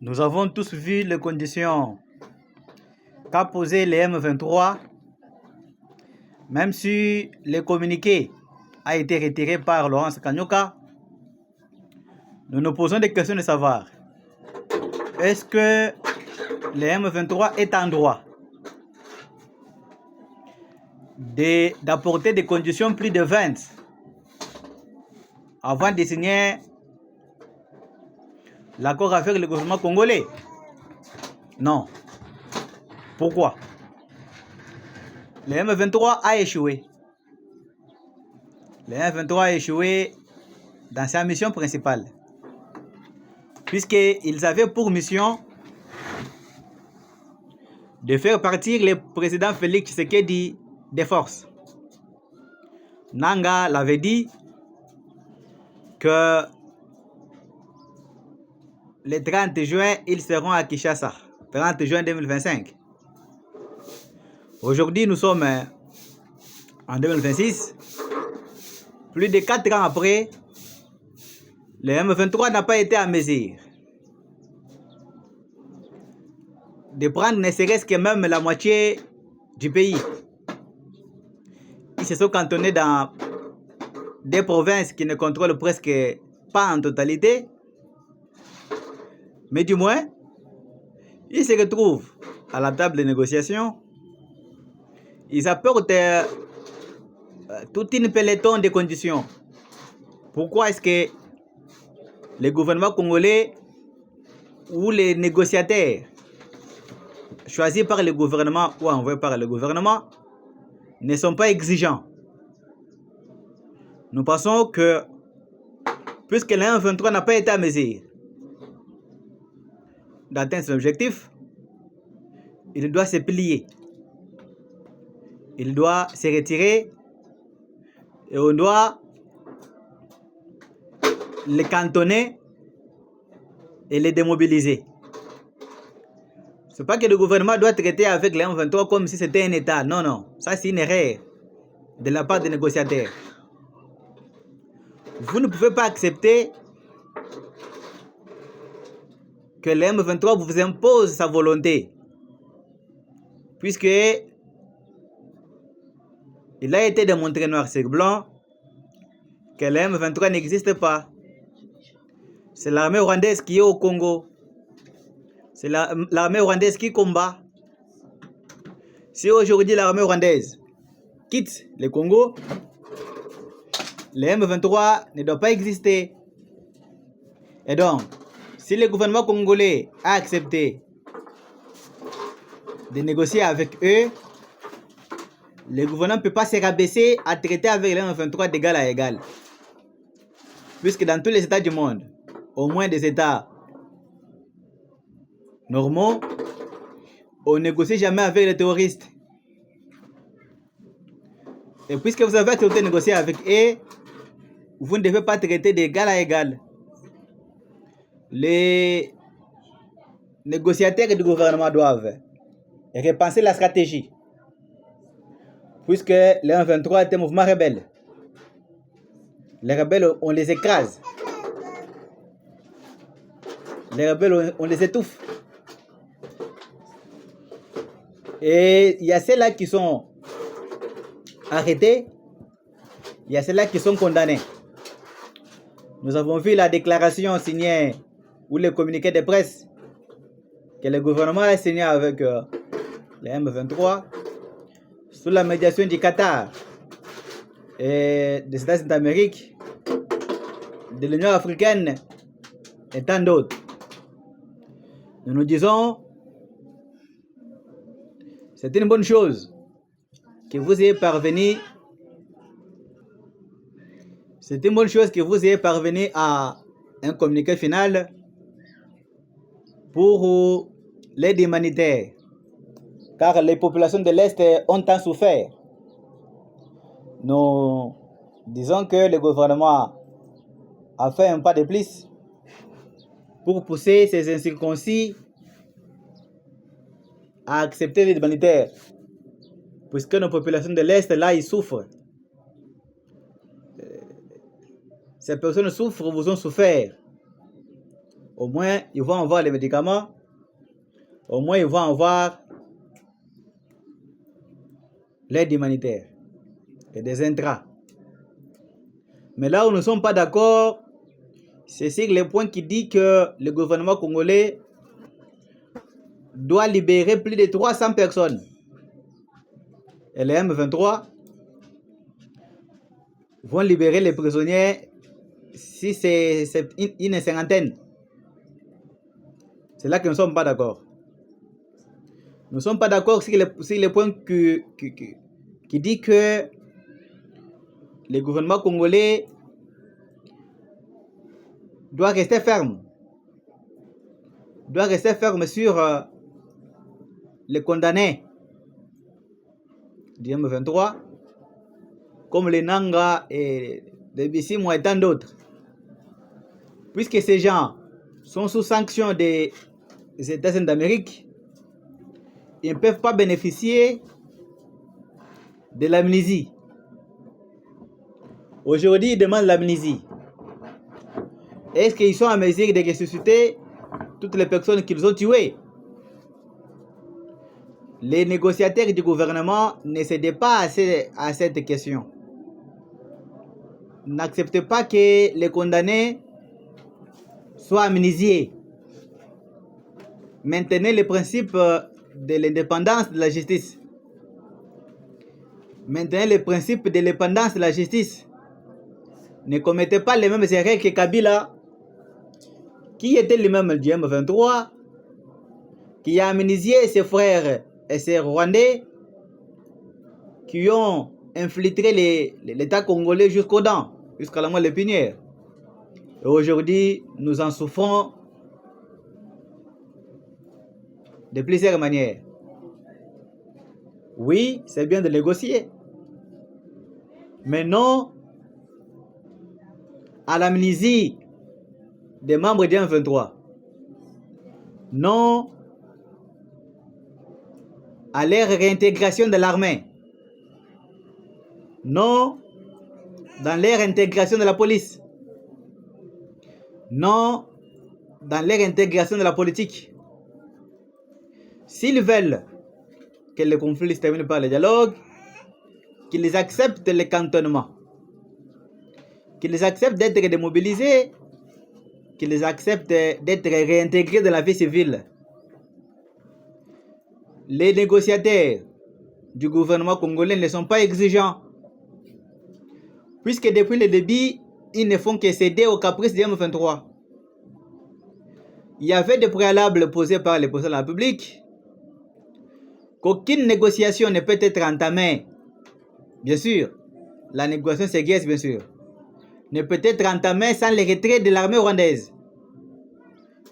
Nous avons tous vu les conditions qu'a posé les M23, même si le communiqué a été retiré par Laurence Kanyuka. Nous nous posons des questions de savoir, est-ce que le M23 est en droit d'apporter des conditions plus de 20 avant de signer l'accord avec le gouvernement congolais? Non. Pourquoi? Le M23 a échoué. Le M23 a échoué dans sa mission principale, puisqu'ils avaient pour mission de faire partir le président Félix Tshisekedi des forces. Nanga l'avait dit que le 30 juin, ils seront à Kinshasa. 30 juin 2025. Aujourd'hui, nous sommes en 2026. Plus de 4 ans après, le M23 n'a pas été à mesure de prendre ne serait-ce que même la moitié du pays. Ils se sont cantonnés dans des provinces qui ne contrôlent presque pas en totalité, mais du moins, ils se retrouvent à la table de négociation. Ils apportent toute une peloton de conditions. Pourquoi est-ce que le gouvernement congolais ou les négociateurs choisis par le gouvernement ou envoyés par le gouvernement ne sont pas exigeants? Nous pensons que, puisque le M23 n'a pas été à mesure d'atteindre son objectif, il doit se plier. Il doit se retirer et on doit les cantonner et les démobiliser. Ce n'est pas que le gouvernement doit traiter avec les M23 comme si c'était un État. Non, non. Ça, c'est une erreur de la part des négociateurs. Vous ne pouvez pas accepter que le M23 vous impose sa volonté, puisque il a été démontré noir sur blanc que le M23 n'existe pas. C'est l'armée rwandaise qui est au Congo. C'est l'armée rwandaise qui combat. Si aujourd'hui l'armée rwandaise quitte le Congo, le M23 ne doit pas exister. Et donc, si le gouvernement congolais a accepté de négocier avec eux, le gouvernement ne peut pas se rabaisser à traiter avec le M23 d'égal à égal. Puisque dans tous les États du monde, au moins des États normaux, on ne négocie jamais avec les terroristes. Et puisque vous avez accepté de négocier avec eux, vous ne devez pas traiter d'égal à égal. Les négociateurs du gouvernement doivent repenser la stratégie, puisque le M23 est un mouvement rebelle. Les rebelles, on les écrase. Les rebelles, on les étouffe. Et il y a ceux-là qui sont arrêtés, il y a ceux-là qui sont condamnés. Nous avons vu la déclaration signée ou le communiqué de presse que le gouvernement a signé avec le M23 sous la médiation du Qatar et des États-Unis d'Amérique, de l'Union africaine et tant d'autres. Nous nous disons, c'est une bonne chose que vous ayez parvenu. C'est une bonne chose que vous ayez parvenu à un communiqué final pour l'aide humanitaire, car les populations de l'Est ont tant souffert. Nous disons que le gouvernement a fait un pas de plus pour pousser ces incirconcis à accepter l'aide humanitaire, puisque nos populations de l'Est, là, ils souffrent. Ces personnes souffrent, vous ont souffert. Au moins, ils vont avoir les médicaments. Au moins, ils vont avoir l'aide humanitaire et des intrants. Mais là où nous ne sommes pas d'accord, c'est sur le point qui dit que le gouvernement congolais doit libérer plus de 300 personnes. Et les M23 vont libérer les prisonniers si c'est une cinquantaine. C'est là que nous ne sommes pas d'accord. Nous ne sommes pas d'accord sur le point qui dit que le gouvernement congolais doit rester ferme. Doit rester ferme sur les condamnés du M23, comme les Nanga et les Bissimo et tant d'autres. Puisque ces gens sont sous sanction des États-Unis d'Amérique, ils ne peuvent pas bénéficier de l'amnistie. Aujourd'hui, ils demandent l'amnistie. Est-ce qu'ils sont en mesure de ressusciter toutes les personnes qu'ils ont tuées? Les négociateurs du gouvernement ne cédent pas à cette question. N'acceptez pas que les condamnés soient amnistiés. Maintenez le principe de l'indépendance de la justice. Maintenez le principe de l'indépendance de la justice. Ne commettez pas les mêmes erreurs que Kabila, qui était lui-même du M23, qui a amnistié ses frères et ses Rwandais, qui ont infiltré l'État congolais jusqu'aux dents, jusqu'à la moelle épinière. Et aujourd'hui, nous en souffrons de plusieurs manières. Oui, c'est bien de négocier, mais non à l'amnistie des membres du M23. Non à leur réintégration de l'armée. Non dans leur intégration de la police. Non dans leur intégration de la politique. S'ils veulent que le conflit se termine par le dialogue, qu'ils acceptent le cantonnement, qu'ils acceptent d'être démobilisés, qu'ils acceptent d'être réintégrés dans la vie civile. Les négociateurs du gouvernement congolais ne sont pas exigeants, puisque depuis le début, ils ne font que céder aux caprices du M23. Il y avait des préalables posés par le président de la République, qu'aucune négociation ne peut être entamée. Bien sûr, la négociation c'est guerre, bien sûr, ne peut être entamée sans le retrait de l'armée rwandaise.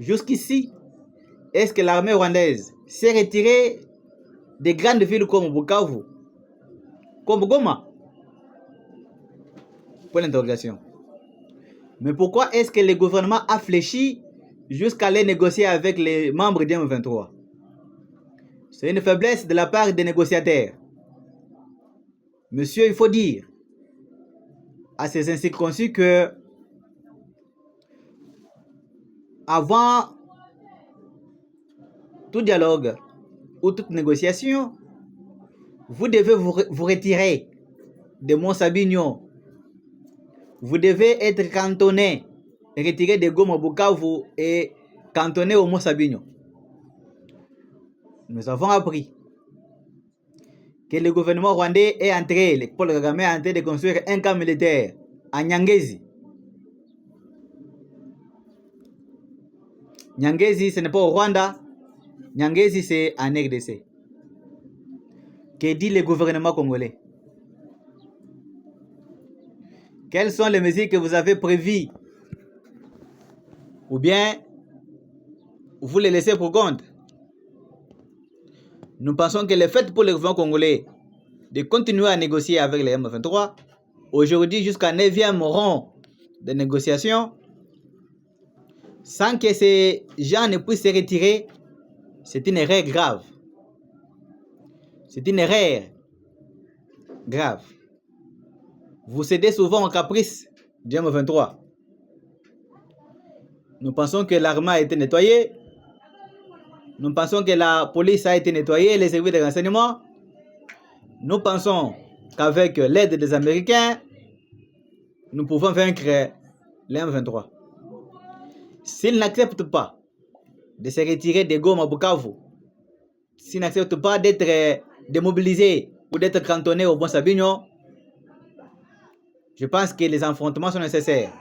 Jusqu'ici, est-ce que l'armée rwandaise s'est retirée des grandes villes comme Bukavu, comme Goma? Point d'interrogation. Mais pourquoi est-ce que le gouvernement a fléchi jusqu'à aller négocier avec les membres du M23? C'est une faiblesse de la part des négociateurs. Monsieur, il faut dire à ces incirconcis que avant tout dialogue ou toute négociation, vous devez vous retirer de Mont-Sabinyo. Vous devez être cantonné, retiré de Goma, Bukavu et cantonné au Mont-Sabinyo. Nous avons appris que le gouvernement rwandais est entré, Paul Kagame est en train de construire un camp militaire à Nyangezi. Nyangezi, ce n'est pas au Rwanda. Nyangezi, c'est en RDC. Que dit le gouvernement congolais? Quelles sont les mesures que vous avez prévues? Ou bien, vous les laissez pour compte? Nous pensons que le fait pour le gouvernement congolais de continuer à négocier avec les M23, aujourd'hui jusqu'à 9e rang de négociation, sans que ces gens ne puissent se retirer, c'est une erreur grave. C'est une erreur grave. Vous cédez souvent au caprice du M23. Nous pensons que l'armée a été nettoyée. Nous pensons que la police a été nettoyée, les services de renseignement. Nous pensons qu'avec l'aide des Américains, nous pouvons vaincre les M23. S'ils n'acceptent pas de se retirer de Goma à Bukavu, s'ils n'acceptent pas d'être démobilisés ou d'être cantonnés au Bon Sabino, je pense que les affrontements sont nécessaires.